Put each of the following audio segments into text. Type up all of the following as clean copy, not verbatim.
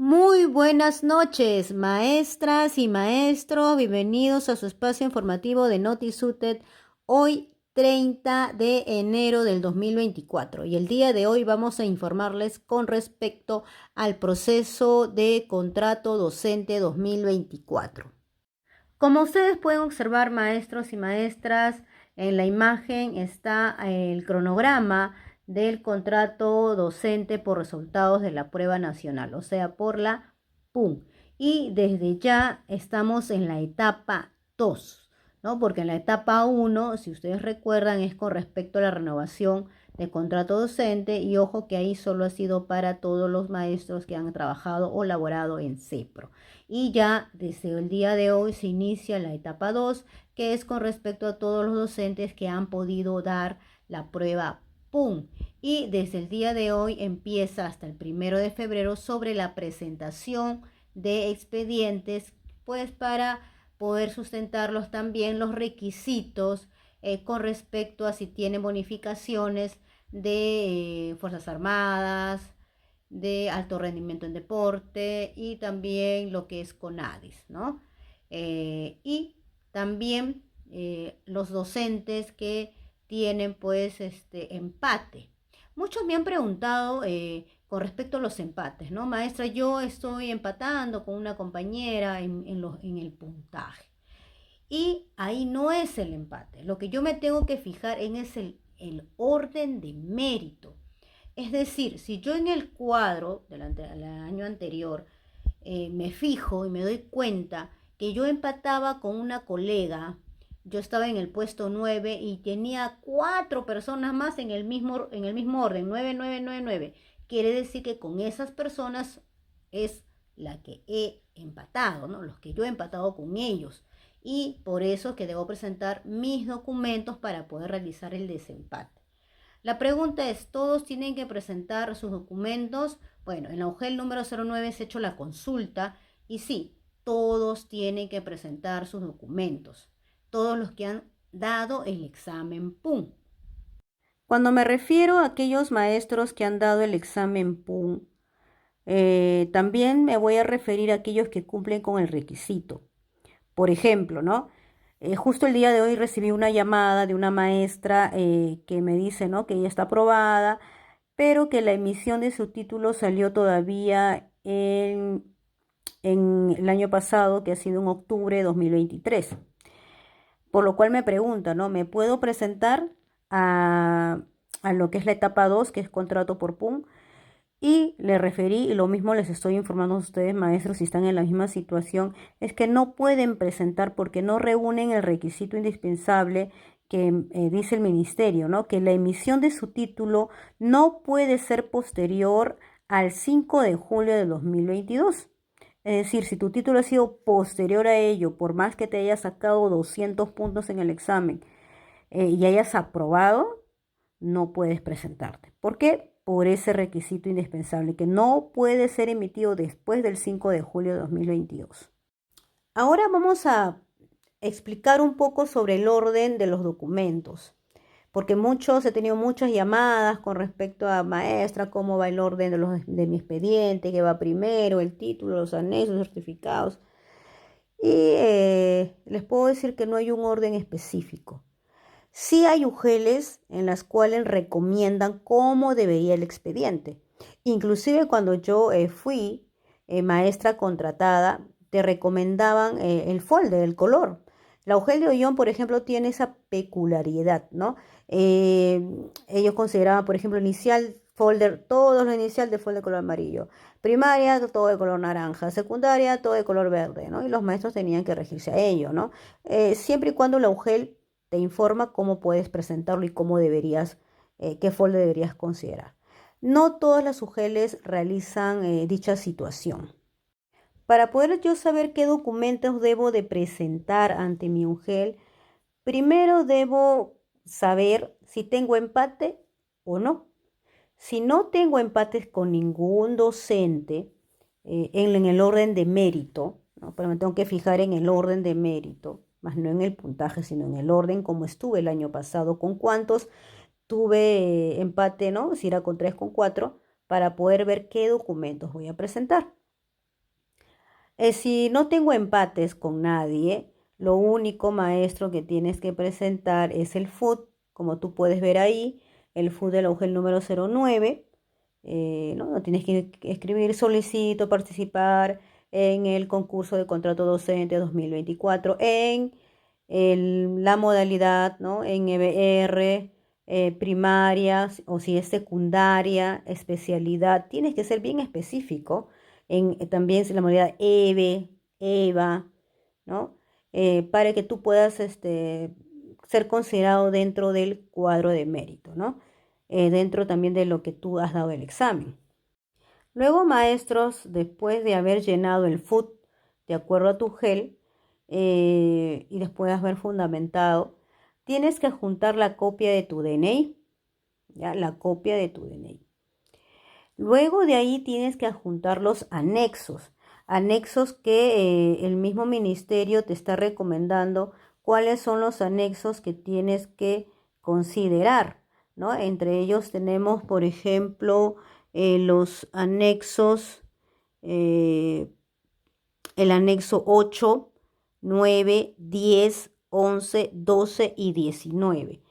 Muy buenas noches, maestras y maestros. Bienvenidos a su espacio informativo de NotiSUTED. Hoy, 30 de enero del 2024. Y el día de hoy vamos a informarles con respecto al proceso de contrato docente 2024. Como ustedes pueden observar, maestros y maestras, en la imagen está el cronograma del contrato docente por resultados de la prueba nacional, o sea, por la PUM. Y desde ya estamos en la etapa 2, ¿no? Porque en la etapa 1, si ustedes recuerdan, es con respecto a la renovación de contrato docente, y ojo que ahí solo ha sido para todos los maestros que han trabajado o laborado en CEPRO. Y ya desde el día de hoy se inicia la etapa 2, que es con respecto a todos los docentes que han podido dar la prueba PUM. Y desde el día de hoy empieza hasta el 1 de febrero sobre la presentación de expedientes, pues para poder sustentarlos también los requisitos con respecto a si tienen bonificaciones de Fuerzas Armadas, de alto rendimiento en deporte y también lo que es CONADIS, ¿no? Y también los docentes que tienen pues empate. Muchos me han preguntado con respecto a los empates, ¿no? Maestra, yo estoy empatando con una compañera en el puntaje. Y ahí no es el empate. Lo que yo me tengo que fijar en es el orden de mérito. Es decir, si yo en el cuadro del año anterior me fijo y me doy cuenta que yo empataba con una colega, yo estaba en el puesto 9 y tenía 4 personas más en el mismo orden, 9, 9, 9, 9. Quiere decir que con esas personas es la que he empatado, ¿no? Los que yo he empatado con ellos. Y por eso es que debo presentar mis documentos para poder realizar el desempate. La pregunta es, ¿todos tienen que presentar sus documentos? Bueno, en la UGEL número 09 se ha hecho la consulta y sí, todos tienen que presentar sus documentos. Todos los que han dado el examen PUM. Cuando me refiero a aquellos maestros que han dado el examen PUM, también me voy a referir a aquellos que cumplen con el requisito. Por ejemplo, ¿no? Justo el día de hoy recibí una llamada de una maestra que me dice, ¿no? Que ella está aprobada, pero que la emisión de su título salió todavía en el año pasado, que ha sido en octubre de 2023. Por lo cual me pregunta, ¿no? ¿Me puedo presentar a, a lo que es la etapa 2, que es contrato por PUM? Y le referí, y lo mismo les estoy informando a ustedes, maestros, si están en la misma situación, es que no pueden presentar porque no reúnen el requisito indispensable que dice el ministerio, ¿no? Que la emisión de su título no puede ser posterior al 5 de julio de 2022. Es decir, si tu título ha sido posterior a ello, por más que te hayas sacado 200 puntos en el examen y hayas aprobado, no puedes presentarte. ¿Por qué? Por ese requisito indispensable que no puede ser emitido después del 5 de julio de 2022. Ahora vamos a explicar un poco sobre el orden de los documentos, porque he tenido muchas llamadas con respecto a maestra, cómo va el orden de mi expediente, qué va primero, el título, los anexos, los certificados. Y les puedo decir que no hay un orden específico. Sí hay UGELes en las cuales recomiendan cómo debería el expediente. Inclusive cuando yo fui maestra contratada, te recomendaban el folder, el color. La UGEL de Ollón, por ejemplo, tiene esa peculiaridad, ¿no? Ellos consideraban, por ejemplo, inicial folder, todo lo inicial de folder de color amarillo. Primaria, todo de color naranja. Secundaria, todo de color verde, ¿no? Y los maestros tenían que regirse a ello, ¿no? Siempre y cuando la UGEL te informa cómo puedes presentarlo y cómo deberías, qué folder deberías considerar. No todas las UGELes realizan dicha situación. Para poder yo saber qué documentos debo de presentar ante mi UGEL, primero debo saber si tengo empate o no. Si no tengo empates con ningún docente en el orden de mérito, ¿no? Pero me tengo que fijar en el orden de mérito, más no en el puntaje, sino en el orden como estuve el año pasado, con cuántos tuve empate, ¿no? Si era con 3, con 4, para poder ver qué documentos voy a presentar. Si no tengo empates con nadie, lo único, maestro, que tienes que presentar es el FUT, como tú puedes ver ahí, el FUT del auge número 09. No tienes que escribir: solicito participar en el concurso de contrato docente 2024 en la modalidad, ¿no? En EBR, primaria, o si es secundaria, especialidad. Tienes que ser bien específico. También la modalidad EVE, EVA, ¿no? Para que tú puedas ser considerado dentro del cuadro de mérito, ¿no? Dentro también de lo que tú has dado el examen. Luego, maestros, después de haber llenado el FUT de acuerdo a tu GEL y después de haber fundamentado, tienes que adjuntar la copia de tu DNI, ¿ya? La copia de tu DNI. Luego de ahí tienes que adjuntar los anexos, anexos que el mismo ministerio te está recomendando cuáles son los anexos que tienes que considerar, ¿no? Entre ellos tenemos, por ejemplo, los anexos, el anexo 8, 9, 10, 11, 12 y 19.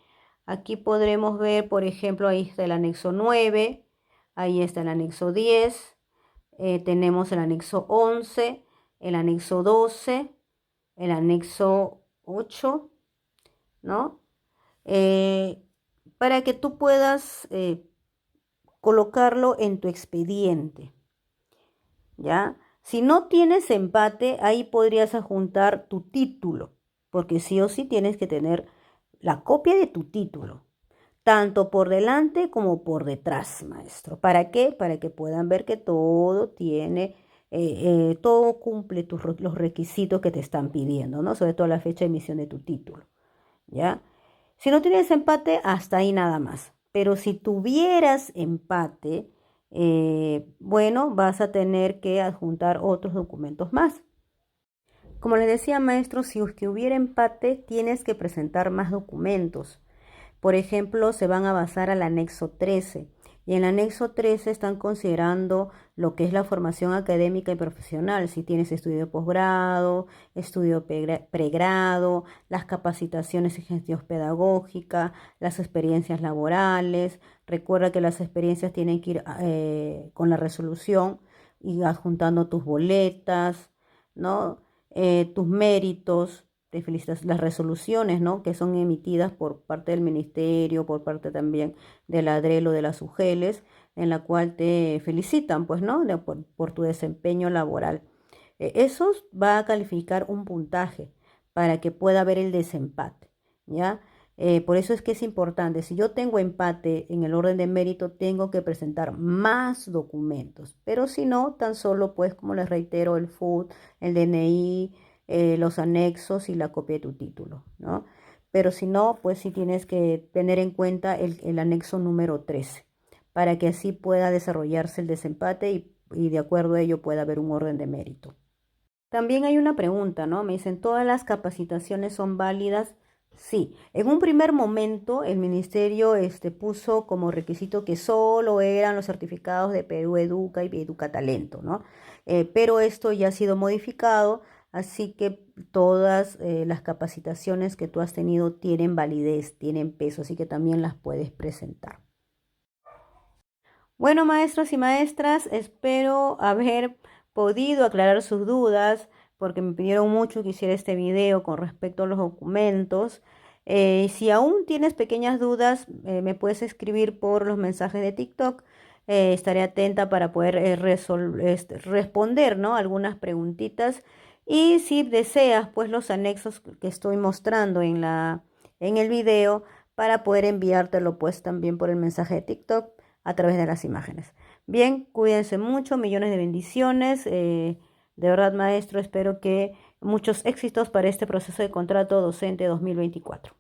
Aquí podremos ver, por ejemplo, ahí está el anexo 9, ahí está el anexo 10, tenemos el anexo 11, el anexo 12, el anexo 8, ¿no? Para que tú puedas colocarlo en tu expediente, ¿ya? Si no tienes empate, ahí podrías adjuntar tu título, porque sí o sí tienes que tener la copia de tu título, tanto por delante como por detrás, maestro. ¿Para qué? Para que puedan ver que todo tiene, todo cumple los requisitos que te están pidiendo, ¿no? Sobre todo la fecha de emisión de tu título, ¿ya? Si no tienes empate, hasta ahí nada más. Pero si tuvieras empate, bueno, vas a tener que adjuntar otros documentos más. Como les decía, maestro, si es que hubiera empate, tienes que presentar más documentos. Por ejemplo, se van a basar al anexo 13. Y en el anexo 13 están considerando lo que es la formación académica y profesional, si tienes estudio de posgrado, estudio pregrado, las capacitaciones y gestión pedagógica, las experiencias laborales. Recuerda que las experiencias tienen que ir con la resolución y adjuntando tus boletas, ¿no? Tus méritos. Te felicitas, las resoluciones, ¿no? Que son emitidas por parte del ministerio, por parte también de la ADREL o de las UGELES, en la cual te felicitan, pues, ¿no? Por tu desempeño laboral. Eso va a calificar un puntaje para que pueda haber el desempate, ¿ya? Por eso es que es importante, si yo tengo empate en el orden de mérito, tengo que presentar más documentos, pero si no, tan solo, pues, como les reitero, el FUT, el DNI, los anexos y la copia de tu título, ¿no? Pero si no, pues sí tienes que tener en cuenta el anexo número 13, para que así pueda desarrollarse el desempate y de acuerdo a ello pueda haber un orden de mérito. También hay una pregunta, ¿no? Me dicen, ¿todas las capacitaciones son válidas? Sí. En un primer momento el ministerio puso como requisito que solo eran los certificados de Perú Educa y Educa Talento, ¿no? Pero esto ya ha sido modificado. Así que todas las capacitaciones que tú has tenido tienen validez, tienen peso, así que también las puedes presentar. Bueno, maestros y maestras, espero haber podido aclarar sus dudas, porque me pidieron mucho que hiciera este video con respecto a los documentos. Si aún tienes pequeñas dudas, me puedes escribir por los mensajes de TikTok. Estaré atenta para poder responder, ¿no? Algunas preguntitas. Y si deseas, pues los anexos que estoy mostrando en el video para poder enviártelo pues también por el mensaje de TikTok a través de las imágenes. Bien, cuídense mucho, millones de bendiciones. De verdad, maestro, espero que muchos éxitos para este proceso de contrato docente 2024.